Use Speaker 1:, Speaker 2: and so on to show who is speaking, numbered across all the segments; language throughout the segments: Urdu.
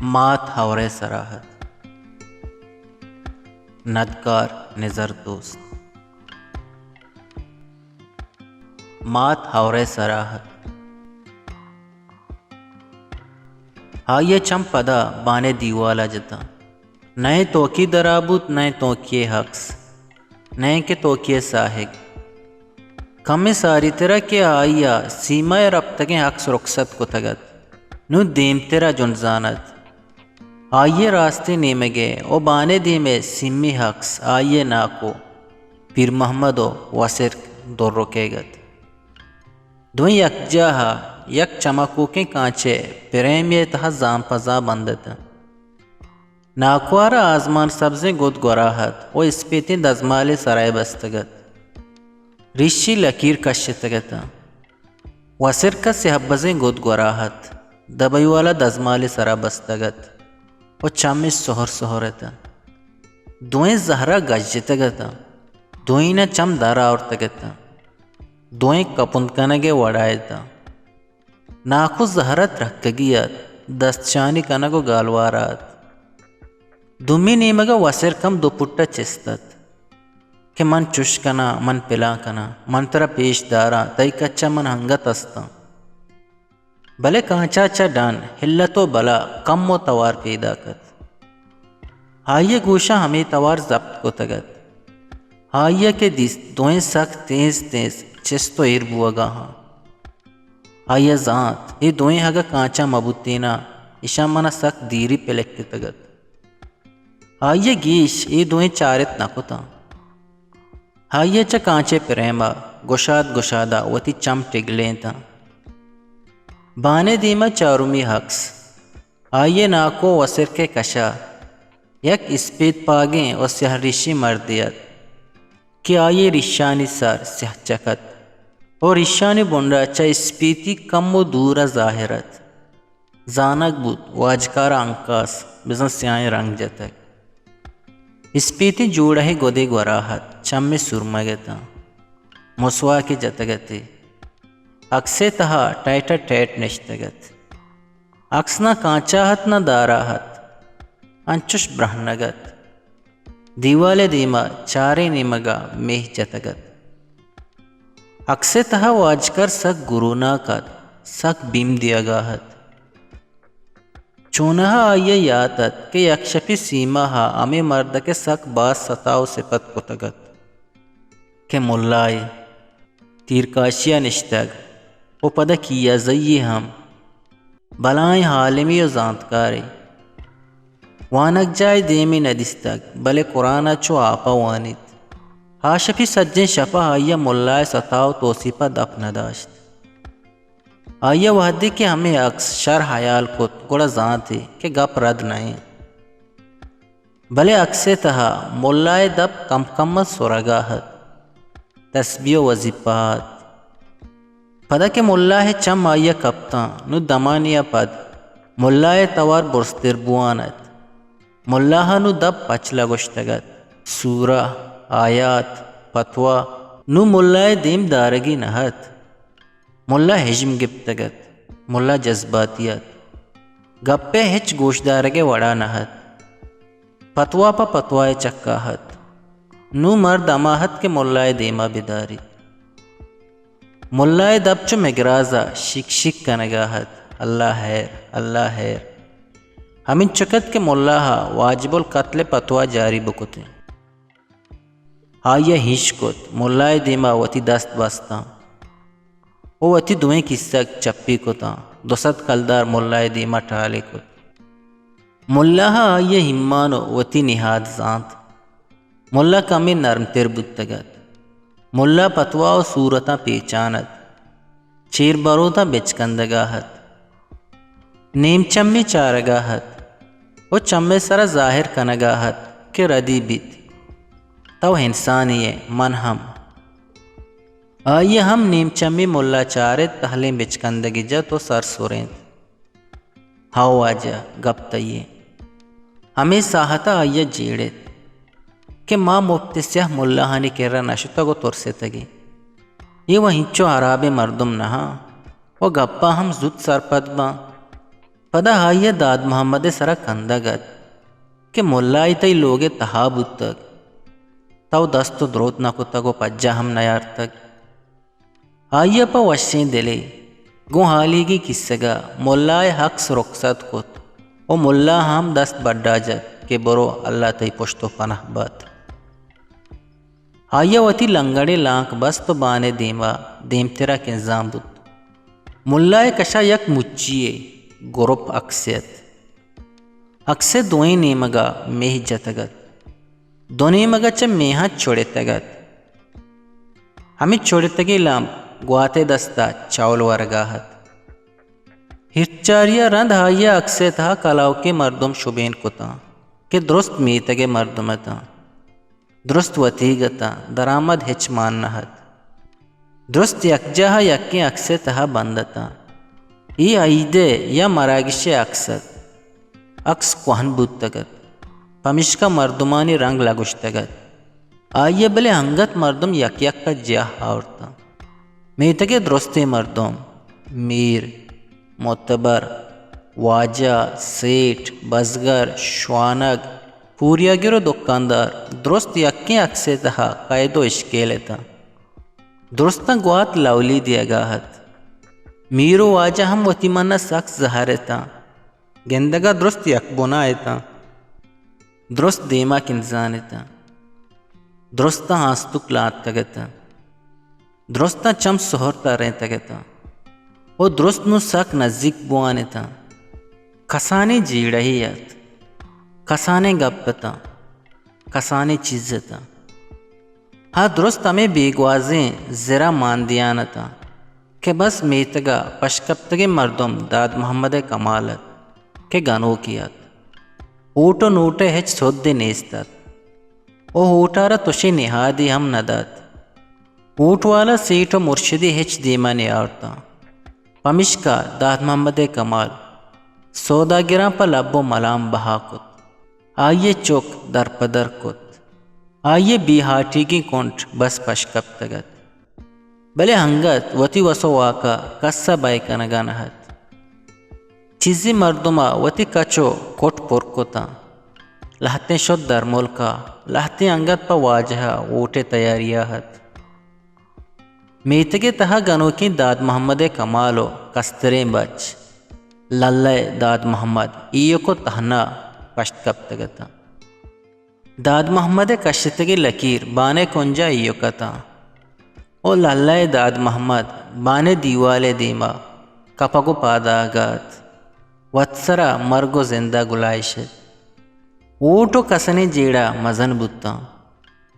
Speaker 1: مات ہورے سراحت ندکار نظر دوست مات ہورے سراحت آئیے چم پدا بانے دیوالا جتا نئے توکی درابوت نئے توکی حقس نئے کے توکی ساہگ کم ساری تیرا کہ آئیا سیما رب تکیں حقس رخصت کو تگت نو دیم تیرا جنزانت آئیے راستے نیمگے او بانے دیمے سمی حقس آئیے ناکو پیر محمد و وسر دور رکے گت دوئیں یک جاہا یک چمکو کے کانچے پریمی تہا زام پزا بندت ناکوارا آزمان سبزیں گود گوراہت او اسپیتی دزمال سرائے بستگت ریشی لکیر کشتگتا وسر کا سحبزیں گود گوراہت دبئی والا دزمال سرا بستگت او چامی سہر سہرتا دوئیں زہرا گجتگتا دوئیں نا چم دارا آورتگتا دوئیں کپند کنگے وڑائیتا ناکو زہرت رکھگیت دستشانی کنگو گالوارات دومی نیمگا وسر کم دو پٹا چستت کہ من چش کنا من پلا کنا من ترا پیش دارا تئی کچا من ہنگت استا بلے کانچا چا ڈان ہلتو بلا کم و توار پیدا کت آئیے گوشا ہمیں توار ضبط کو تگت آئیے کے دیس دوئیں سخت تیز تیز چستو ایر بوگا ہاں آئیے زانت یہ دوئیں ہگا کانچا مبوتینا اشا منا سخت دیری پلکتی تگت آئیے گیش یہ دوئیں چارت نکتا آئیے چا کانچے پریما گشاد گشادا وتی چم ٹگلیں تا بانے دیما چارومی حقس آئیے ناکو وسر کے کشا یک اسپید پاگیں اور سیاہ رشی مردیت کہ آئیے رشانی سار سیاہ چکت اور رشانی بنڈا چا اسپیتی کم و دورا ظاہرت زانک بود واجکارا انکاس بزن سیاہیں رنگ جتک اسپیتی جوڑا ہی گودے گوراہت چم میں سرمگتا مسوا کی جتگتے اکسے تہا ٹائٹا ٹیٹ نشتگت اکسنا کانچاہت نہ داراہت انچش برہنگت دیوالے دیما چارے نیمگا میہ جتگت اکسے تہا واجکر سک گرونا کت سک بیم دیا گاہت چونہا آئیے یاتت کہ یکشپی سیما ہا امی مرد کے سک باس ستاو سپت کتگت کہ ملائے تیرکاشیا نشتگ او پدا کیا زئی ہم بلائیں حالمی و زانتکاری وانک جائے دیمی ندستگ بلے قرآن چو آپا وانیت ہاشپی سجن شپا آئیا ملائے ستاو توسیپا دپ نداشت آئیا وحدی کہ ہمیں اکس شر حیال کت گوڑا زانتے کہ گپ رد نہیں بلے اکسے تہا ملائے دپ کم کمت سرگاہت تسبیح و وظیفات پدا کہ ملہ چم آئیا کپتا نو دمانیا پد ملہ توار برستر بوانت ملہ نو دب پچلا گشتگت سورہ آیات فتوہ نو ملہ دیم دارگی نہت ملہ حجم گپتگت ملہ جذباتیت گپے ہچ گوش دارگے وڑا نہت فتوہ پا فتوہ چکاہت نو مرد اماہت کے ملہ دیما بداری ملائے دب چو مگرازا شک شک کنگاہت اللہ خیر اللہ خیر ہمیں چکت کے ملاحا واجب القتل پتوا جاری بکتے آئیے ہیش کت ملائے دیما وتی دست بستا او وتی دوئیں کسک چپی کتا دوست کلدار ملائے دیما ٹھالے کت ملاحا آئیے ہمانو وتی نہاد زانت ملا کمی نرم تر بودتگت ملا پتوا و صورتا پیچانت چیر بروتا بچکندگاہت نیم چمی چارگاہت و چمی سر ظاہر کنگاہت کہ ردی بیت تو انسانی من ہم آئیے ہم نیم چمی ملا چارت تحلیم بچکندگی جا تو سر سورینت ہاو آجا گپ تیئے ہمیں ساہتا آئیے جیڑت کہ ماں مبتسیح ملہانی کرا نشتا گو ترسے تگی یہ وہ ہنچو عراب مردم نہا وہ گپا ہم زد سرپد با پدا آئیے داد محمد سرا کندگت کہ ملائی تی لوگے تہابت تک تو دست دروت نہ کتگو پجا ہم نیار تک آئیے پا وشین دلے گو حالی کی کسگا ملائے حق رخصت کت او ملا ہم دست بڑا جت کہ برو اللہ تی پشتو پناہ بات آئیے وتی لنگڑے لانک بس تو بانے دیما دیم تیرا کے انظام بود ملائے کشا یک مچیے گروپ اکسیت دوئیں نیمگا میہ جتگت دو نیمگا چا میہاں چھوڑے تگت ہمیں چھوڑے تگی لام گواتے دستا چاول ورگاہت ہرچاریا رند آئیا اکسیت ہا کلاو کے مردم شبین کتا کہ درست میتگے مردمتا درست وطیگتا درآمد ہچ مان نہت درست یک جہا یکی اکسیت ہا بندتا ای ایدے یا مراگش اکست اکس کوہن بود تگت پمشکا مردمانی رنگ لگوش تگت آئیے بلے ہنگت مردم یک یک کا جاہ آورتا میتگے درستے مردم میر معتبر واجہ سیٹ بزگر شوانگ پوریا گرو دکاندار درست یکی اکسے تہا قید و اشکیلتا درستا گوات لولی دیا گاہت میرو واجہ ہم وتی منہ سخت زہرتا گندگا درست یک بنایتا درست دیما کنزانتا درستا ہاستک لات تگتا درستا چم سہرتا رہتا گتا او درست نو سک نزدیک بوانتا کسانی جیڑہیت کسانے گپتا کسانے چیزتا ہاں درست ہمیں بیگوازیں زرا ماندیانتا کہ بس میتگا پشکپتگے مردم داد محمد کمالت کہ گنو کیات اوٹو نوٹے ہچ سودے نیستت او اوٹارا تشی نہادی ہم ندات اوٹ والا سیٹو مرشدی ہچ دیما نیارتا پمشکا داد محمد کمال سودا گراں پا لبو ملام بہا کت آئیے چوک در پدر کت آئیے بی ہاٹی کی کونٹ بس پشکپ تگت بلے ہنگت وتی وسو واقع کسا بائکنگا نہت چیزی مردما وتی کچو کوٹ پرکتا لہتے شد در ملکا لہتے انگت پا واجہا اوٹے تیاریاہت میتگے تہا گنو کی داد محمد کمالو کستریں بچ للے داد محمد ایو کو تہنا پشت کب تگتا داد محمد کشتگی لکیر بانے کنجا ایو کتا او للے داد محمد بانے دیوالے دیما کپگو پاداگات واتسرا مرگو زندہ گلائشت اوٹو کسنے جیڑا مزن بوتا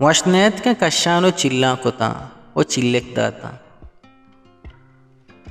Speaker 1: وشنیت کے کشانو چلاں کتا او چلک داتا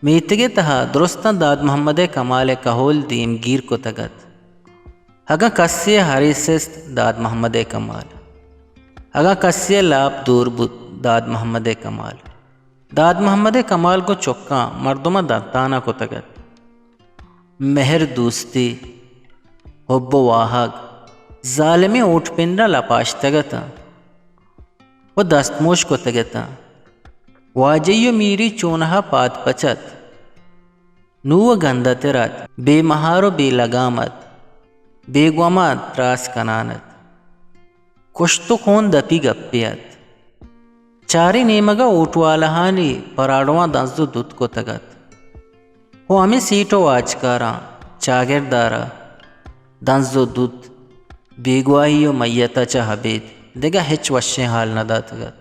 Speaker 1: میتگے تہا درستان داد محمد کمال کہول دیم گیر کو تگت اگا کسی حریسست داد محمد کمال اگا کسی لاب دور بود داد محمد کمال داد محمد کمال کو چکاں مردمہ دانتانا کو تگت مہر دوستی حب و واہگ ظالمی اوٹ پنڈا لپاش تگتا وہ دستموش کو تگتا واجیو میری چونہا پات پچت نو گندہ ترات بے مہارو بے لگامت بے گوما تراس کنانت کشتو خون دپی گپیت چاری نیمگا اوٹوالہانی پراڑواں دنزدو دودھ کو تگت وہ ہمیں سیٹو آجکاراں چاگردارا دنزدو دودھ بیگواہیو میتا چا حبید دیگا ہچ وشیں حال ندا تگت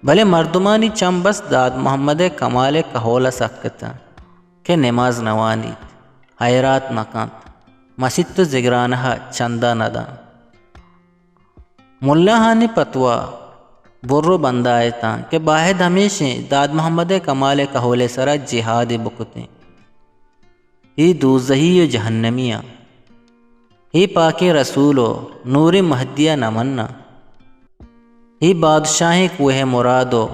Speaker 1: بھلے مردمانی چم بس داد محمد کمال کہولا سکتا کہ نماز نوانیت حیرات نکانت مسجد تو زگرانہا چندہ ندا ملا ہانی پتوا برو بندہ آئیتا کہ باہد ہمیشہ داد محمد کمال کہولے سرا جہاد بکتے ای دوزہی و جہنمیہ ای پاک رسولو نور مہدیہ نمنا ای بادشاہ کوہ مرادو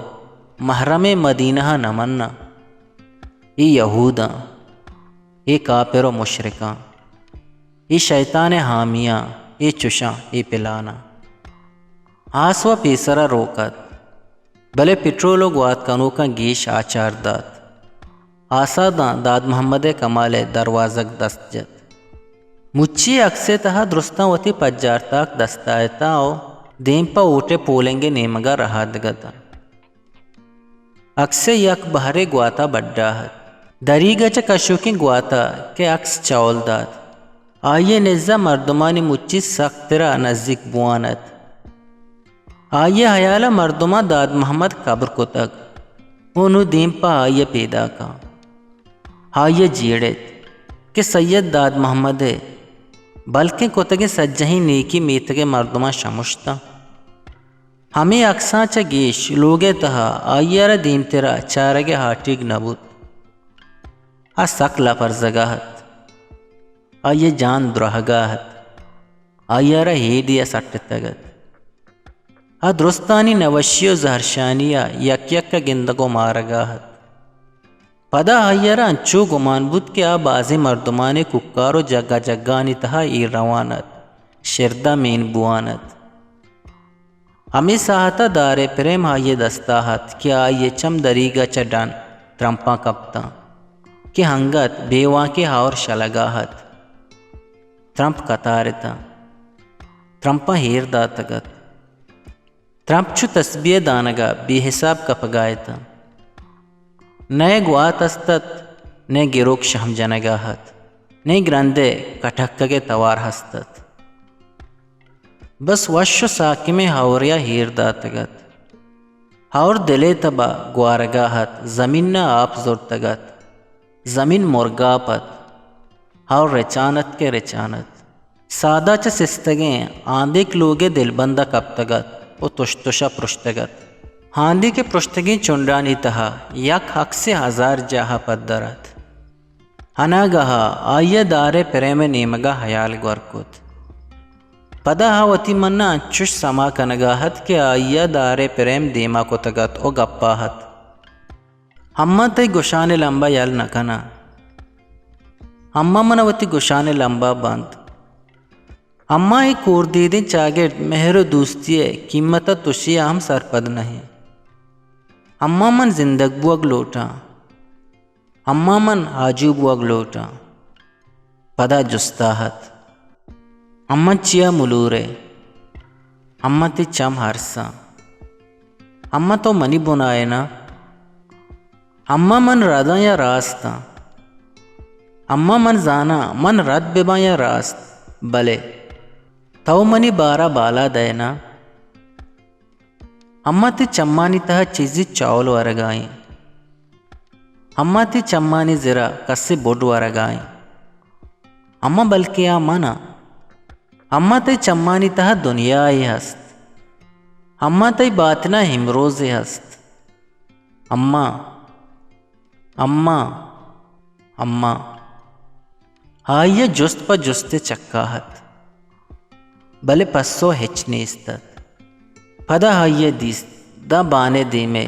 Speaker 1: محرم مدینہ نمنا ای یہوداں ای کافر و مشرکاں ای شیطان حامیاں ای چشاں ای پلانا آسوا پیسرا روکت بلے پٹرولو گوات کنو کا گیش آچار دات آساداں داد محمد کمال دروازک دست جت مچی اکسے تہا درستاں وتی پجارتاک دستایتا او دیم پا اوٹے پولنگے نیمگا رہا دگتا اکسے یک بہرے گواتا بڈاہت دریگا چا کشوکی گواتا کہ اکس چاول داد آئیے نزا مردمانی مچی سخت ترا نزدیک بوانت آئیے حیالا مردمہ داد محمد قبر کو تک انہوں دیم پا آئیے پیدا کا آئیے جیڑت کہ سید داد محمد ہے بلکہ کتگے سجہی نیکی میتگے مردمہ شمشتا ہمیں اکساں چا گیش لوگے تہا آئیے را دیم تیرا چارگے ہاٹیگ نبود سکلا پر زگاہت آئیے جان درہگاہت آئیے را ہیڈیا سٹتگت درستانی نوشی و زہرشانیا یک یک کا گندگو مارگاہت پدا آئیے را انچو گمان بود کہ بازی مردمانے ککارو جگہ جگانی تہا ایر روانت شردہ مین بوانت ہمیں ساہتا دارے پریم آئیے دستاہت کہ آئیے چم دریگا چڈان ترمپا کپتا کہ ہنگت بیوان کے ہاور شلگاہت ترمپ کتارتا ترمپا ہیر داتگت ترمپ چو تسبیح دانگا بے حساب کپگایتا نئے گوات استت نئے گروک شہم جنگاہت نئے گرندے کٹھکگے توار ہستت بس وشو ساکمے ہاوریا ہیر داتگت ہاور دلے تبا گوارگاہت زمین نا آپ زورتگت زمین مرگاپت ہاور رچانت کے رچانت سادہ چا سستگیں آندیک لوگے دل بندہ کپتگت و تشتشا پرشتگت ہاندی کے پرشتگیں چنڈانی تہا یک حق سے ہزار جاہا پدرت ہنا گہا آئیے دارے پریم نیمگا حیال گورکت پدا ہاوتی مننا انچوش سما کنگاہت کہ آئیے دارے پریم دیما کو تگت او گپاہت ہمہ تی گشان لمبا یل نکنا ہمہ منوتی گشان لمبا بند ہمہ ای کور دیدیں چاگٹ مہر و دوستی قیمت تشی ہم سرپد نہیں ہمہ من زندگ بوگ لوٹا ہمہ من حاجو بوگ لوٹا پدا جستاہت ہمہ چیا ملورے ہمہ تی چم ہرسا ہمہ تو منی بنائے نا ہمہ من ردا یا راستہ ہمہ من زانا من رد ببا یا راست بلے تو منی بارا بالا دینا ہمہ تی چمانی تہا چیزی چاول ورگائیں ہمہ تی چمانی زرا کسی بوڈ ورگائیں ہمہ بلکہ منا ہمہ تی چمانی تہا دنیا ہی ہست ہمہ تی باتنا ہمروز ہست ہمہ آئیے جست پا جست چکاہت بلے پسو ہچ نیستت پدا آئیے دیست دا بانے دیمے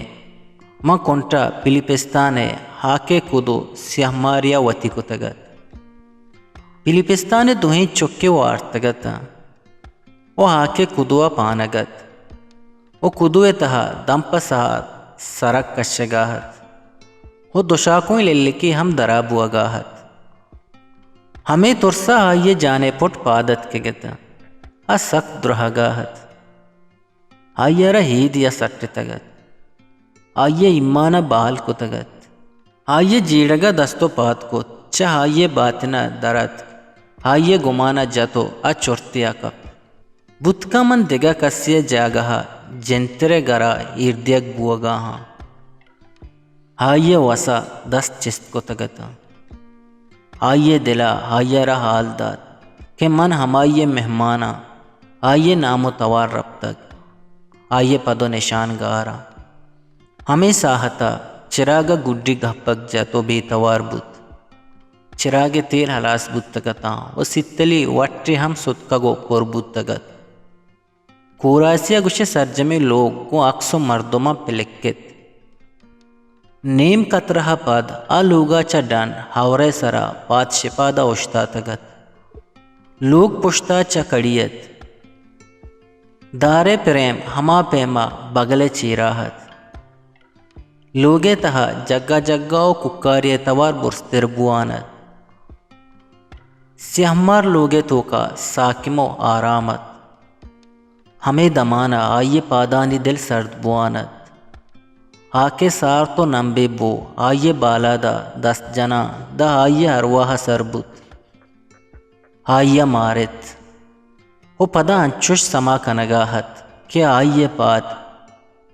Speaker 1: ما کنٹا پلیپستانے ہاکے کدو سیاہ ماریا وتی کو تگت پلیپستانے دوہیں چکے وارتگتا او ہاکے کدوا پانگت او کدوے تہا دم پسات سرک کشگاہت او دوشاکویں للکی ہم دراب وگاہت ہمیں ترسا آئیے جانے پٹ پادت کے گتا سخت درہگاہت آئیے رہید یا سٹ تگت آئیے ایمانا بال کو تگت آئیے جیڑگا دستو پات کو چاہ آئیے باتنا درد آئیے گمانا جتو چورتیا کپ بتکا من دگا کسی جاگہا جنترے گرا ایردیگ بوگاہاں آئیے وسا دست چست کو تگتا آئیے دلا آئیے رہ حال داد کہ من ہمائیے مہمانا آئیے نام و توار رب تک آئیے پدو نشان گارا ہمیں ساہتا چراغا گڈی گھپک جاتو بے توار بود چراغ تیل حلاس بود تگتا و ستلی وٹی ہم ستکگو پر بود تگت کوراسیا گوشے سرجمے لوگ کو اکسو مردمہ پلکت نیم کترہ پاد لوگا چا ڈان ہاورے سرا پاد شپادا اشتا تگت لوگ پشتا چا کڑیت دارے پریم ہما پیما بگلے چیراہت لوگے تہا جگہ جگہ ککاری توار برستر بواند سیہمار لوگے تو کا ساکمو آرامت ہمیں دمانا آئیے پادانی دل سرد بواند آکے سار تو نمبے بو آئیے بالا دا دست جنا دا آئیے ارواح سربت آئیے مارت وہ پدا انچوش سما کنگاہت کہ آئیے پاد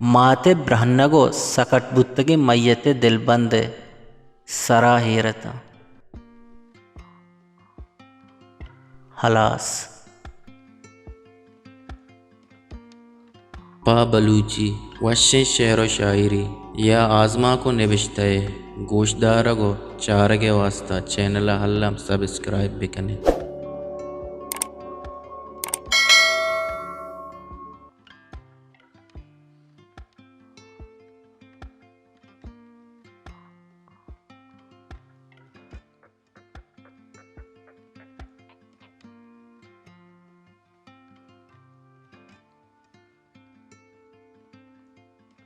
Speaker 1: ماتے برہنگو سکٹ بتگی میت دل بندے سرا حیرتا ہلاس
Speaker 2: پا بلوچی وشے شعر و شاعری یا آزما کو نبشتے گوشدارگو چارگے واسطہ چینل حلم سبسکرائب بکنے